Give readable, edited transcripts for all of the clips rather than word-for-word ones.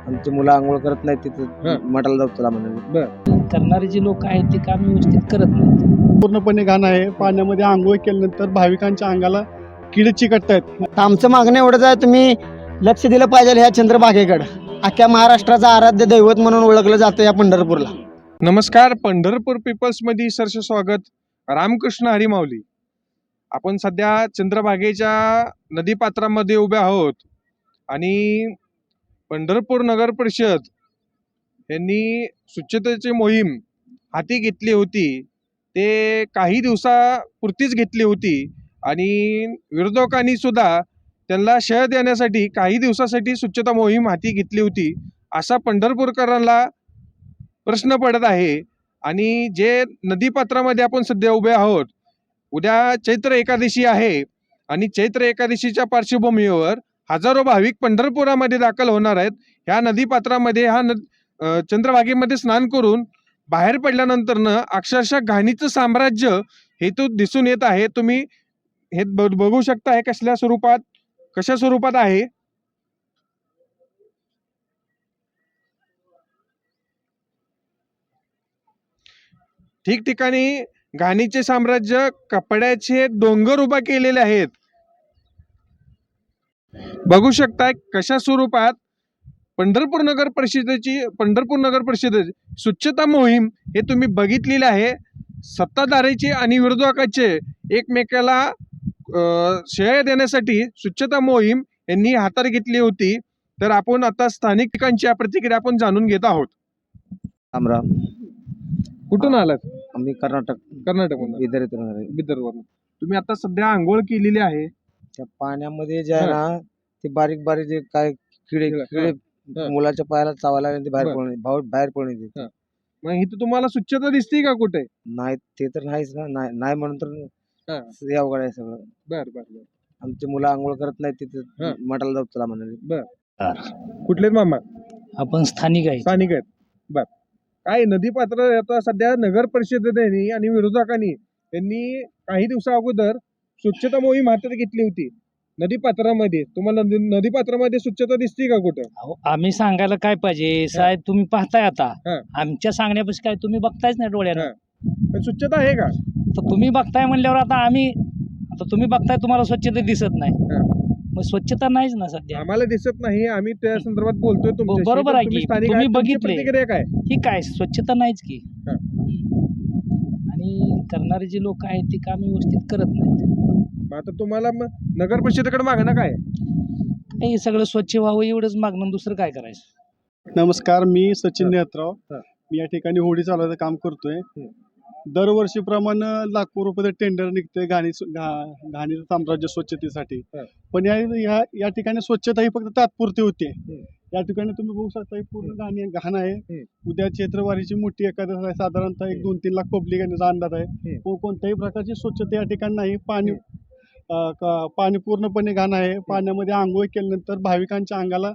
आमची मुलं आंघोळ करत नाहीत हं. तिथं मठाला जाऊ तुला म्हणाले. करणारे जे लोक आहेत ते काम व्यवस्थित करत नाहीत. पूर्णपणे घाण आहे. पाण्यामध्ये आंघोळ केल्यानंतर भाविकांच्या अंगाला किडे चिकटतायत. आमचं मागणं एवढंच आहे, तुम्ही लक्ष दिलं पाहिजे ह्या चंद्रभागेकडे. अख्ख्या महाराष्ट्राचं आराध्य दैवत म्हणून ओळखलं जातं या पंढरपूरला. नमस्कार, पंढरपूर पीपल्स मध्ये सरसे स्वागत. रामकृष्ण हरी माऊली. आपण सध्या चंद्रभागेच्या नदीपात्रामध्ये उभे आहोत आणि पंढरपूर नगर परिषद यांनी स्वच्छतेची मोहीम हाती घेतली होती. ते काही दिवसापुरतीच घेतली होती आणि विरोधकांनी सुद्धा त्यांना शह देण्यासाठी काही दिवसासाठी स्वच्छता मोहीम हाती घेतली होती, असा पंढरपूरकरांना प्रश्न पडत आहे. आणि जे नदीपात्रामध्ये आपण सध्या उभे आहोत, उद्या चैत्र एकादशी आहे आणि चैत्र एकादशीच्या पार्श्वभूमीवर हजारो भाविक पंढरपुरामध्ये दाखल होणार आहेत. ह्या नदीपात्रामध्ये चंद्रभागेमध्ये स्नान करून बाहेर पडल्यानंतरनं अक्षरशः घाणीचं साम्राज्य हे तो दिसून येत आहे. तुम्ही हे बघू शकता हे कशा स्वरूपात आहे. ठिकठिकाणी घाणीचे साम्राज्य, कपड्याचे डोंगर उभा केलेले आहेत. बघू शकता कशा स्वरूपात पंढरपूर नगर परिषदेची स्वच्छता मोहीम हे तुम्ही बघितलेली आहे. सत्ताधारीचे आणि विरोधकाचे एकमेकाला श्रेय देण्यासाठी स्वच्छता मोहीम यांनी हातात घेतली होती. तर आपण आता स्थानिक ठिकाणच्या प्रतिक्रिया आपण जाणून घेत आहोत. रामराम. कुठून आलात? आम्ही कर्नाटकमधून. विदर इथून आलोय. बिदरवरून. तुम्ही आता सध्या आंघोळ केलेली आहे. त्या पाण्यामध्ये जे आहे ना, ते बारीक बारीक जे काय किडे मुलाच्या पायाला चावायला लागले, ते बाहेर पळून येते. मग इथं तुम्हाला स्वच्छता दिसते का कुठे? नाही, ते तर नाहीच ना. नाही म्हणून तर हे अवघड आहे सगळं. बर बर बर. आमची मुलं आंघोळ करत नाहीत तिथं मठाला जाऊ तुला म्हणाले. कुठले मामा? आपण स्थानिक आहे. स्थानिक आहेत. बर. काय नदीपात्र आता सध्या नगर परिषदेने आणि विरोधकांनी यांनी काही दिवसा अगोदर स्वच्छता मोहीम हातात घेतली होती नदीपात्रामध्ये. तुम्हाला नदीपात्रामध्ये स्वच्छता दिसते का कुठं? अहो, आम्ही सांगायला काय पाहिजे साहेब, तुम्ही पाहताय आता. हं. आमच्या सांगण्यापेक्षा काय तुम्ही बघतायच नाही डोळ्यानं. पण स्वच्छता आहे का? तर तुम्ही बघताय म्हणल्यावर आता तुम्ही बघताय, तुम्हाला स्वच्छता दिसत नाही. मग स्वच्छता नाहीच ना सध्या. आम्हाला दिसत नाही. आम्ही त्या संदर्भात बोलतोय तुमच्याशी. बरोबर आहे की. स्थानिक तुम्ही आहात, तुमची बघितले. प्रतिक्रिया काय? ही काय स्वच्छता नाहीच की. हं. आणि करणारे जे लोक आहेत ते काम व्यवस्थित करत नाहीत. मग आता तुम्हाला नगर परिषदेकडे मागणं काय? हे सगळं स्वच्छ व्हावं एवढंच मागणं, दुसरं काय करायचं. नमस्कार, मी सचिन नेत्राव. हं. मी या ठिकाणी होडी चालवायचं काम करतोय. दरवर्षीप्रमाणे लाखो रुपये टेंडर निघते घाणीचं साम्राज्य स्वच्छतेसाठी. पण या ठिकाणी स्वच्छता ही फक्त तात्पुरती होते. या ठिकाणी तुम्ही बघू शकता ही पूर्ण घाण आहे. उद्या चैत्रवारीची मोठी एकादश आहे. साधारणतः 1-2-3 लाख पब्लिक येण्याचा अंदाज आहे. कोणत्याही प्रकारची स्वच्छता या ठिकाणी नाही. पाणी पूर्णपणे घाण आहे. पाण्यामध्ये आंघोळ केल्यानंतर भाविकांच्या अंगाला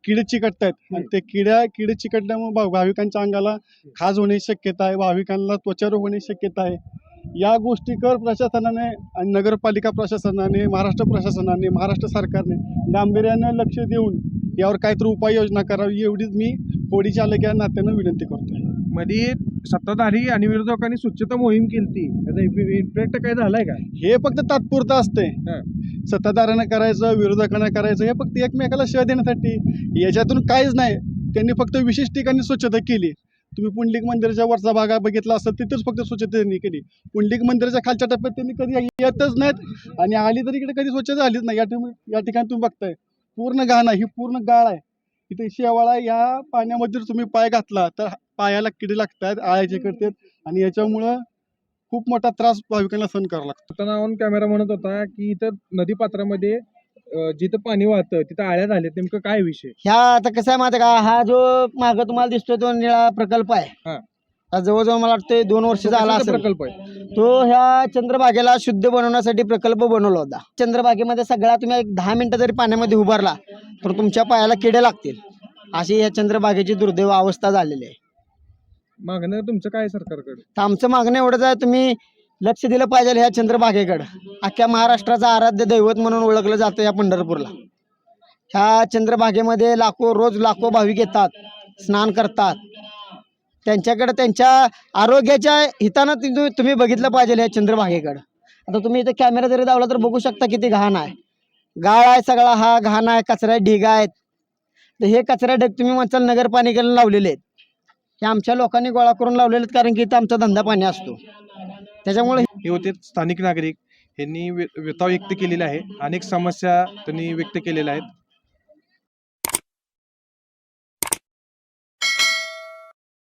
किडे चिकटतायत आणि ते किडे चिकटल्यामुळे भाविकांच्या अंगाला खाज होण्याची शक्यता आहे. भाविकांना त्वचारोग होण्याची शक्यता आहे. या गोष्टीकर प्रशासनाने आणि नगरपालिका प्रशासनाने, महाराष्ट्र प्रशासनाने, महाराष्ट्र सरकारने गांभीर्याने लक्ष देऊन यावर काहीतरी उपाययोजना करावी, एवढीच मी होडी चालक या नात्यानं विनंती करतोय. मध्ये सत्ताधारी आणि विरोधकांनी स्वच्छता मोहीम केली, त्याचा इम्पॅक्ट काय झालाय का? हे फक्त तात्पुरतं असतंय. सत्ताधाऱ्यांना करायचं, विरोधकांना करायचं, हे फक्त एकमेकाला शह देण्यासाठी. याच्यातून काहीच नाही. त्यांनी फक्त विशेष ठिकाणी स्वच्छता केली. तुम्ही पुंडलिक मंदिराच्या वरचा भाग बघितला असता, तिथेच फक्त स्वच्छता त्यांनी केली. पुंडलिक मंदिराच्या खालच्या टप्प्यात त्यांनी कधी येतच नाहीत आणि आली तरी इकडे कधी स्वच्छता झालीच नाही. या ठिकाणी तुम्ही बघताय पूर्ण घाण आहे. ही पूर्ण गाळ आहे. इथे शेवाळा. या पाण्यामध्ये तुम्ही पाय घातला तर पायाला किडे लागतात, आळ्याचे करतात आणि याच्यामुळं खूप मोठा त्रास भाविकांना सहन करावा लागतो. आता ऑन कॅमेरा म्हणत होता की इथं नदीपात्रामध्ये जिथं पाणी वाहतं तिथं आळ्या झाल्या. नेमकं काय विषय? ह्या आता कसं आहे माहिती आहे का, हा जो मागं तुम्हाला दिसतोय तो निळा प्रकल्प आहे. हा जवळजवळ मला वाटतं 2 वर्ष झाला असेल प्रकल्प आहे. तो ह्या चंद्रभागेला शुद्ध बनवण्यासाठी प्रकल्प बनवला होता. चंद्रभागेमध्ये सगळा तुम्ही 10 मिनिटं जरी पाण्यामध्ये उभारला तर तुमच्या पायाला किडे लागतील, अशी या चंद्रभागेची दुर्दैव अवस्था झालेली आहे. मागणं तुमचं काय सरकारकडे? तर आमचं मागणं एवढंच आहे, तुम्ही लक्ष दिलं पाहिजे ह्या चंद्रभागेकडे. अख्ख्या महाराष्ट्राचं आराध्य दैवत म्हणून ओळखलं जातं या पंढरपूरला. ह्या चंद्रभागेमध्ये रोज लाखो भाविक येतात, स्नान करतात. त्यांच्याकडे त्यांच्या आरोग्याच्या हितानं तुम्ही बघितलं पाहिजे ह्या चंद्रभागेकडं. आता तुम्ही इथं कॅमेरा जरी लावला तर बघू शकता किती घाण आहे, गाळ आहे सगळा, हा घाण आहे, कचरा ढीग आहेत. तर हे कचरा ढीग तुम्ही म्हणसाल नगरपालिकेला लावलेले आहेत, हे आमच्या लोकांनी गोळा करून लावलेले आहेत, कारण की इथं आमचा धंदा पाणी असतो. त्याच्यामुळे हे होते स्थानिक नागरिक, यांनी व्यथा व्यक्त केलेला आहे. अनेक समस्या त्यांनी व्यक्त केलेल्या आहेत.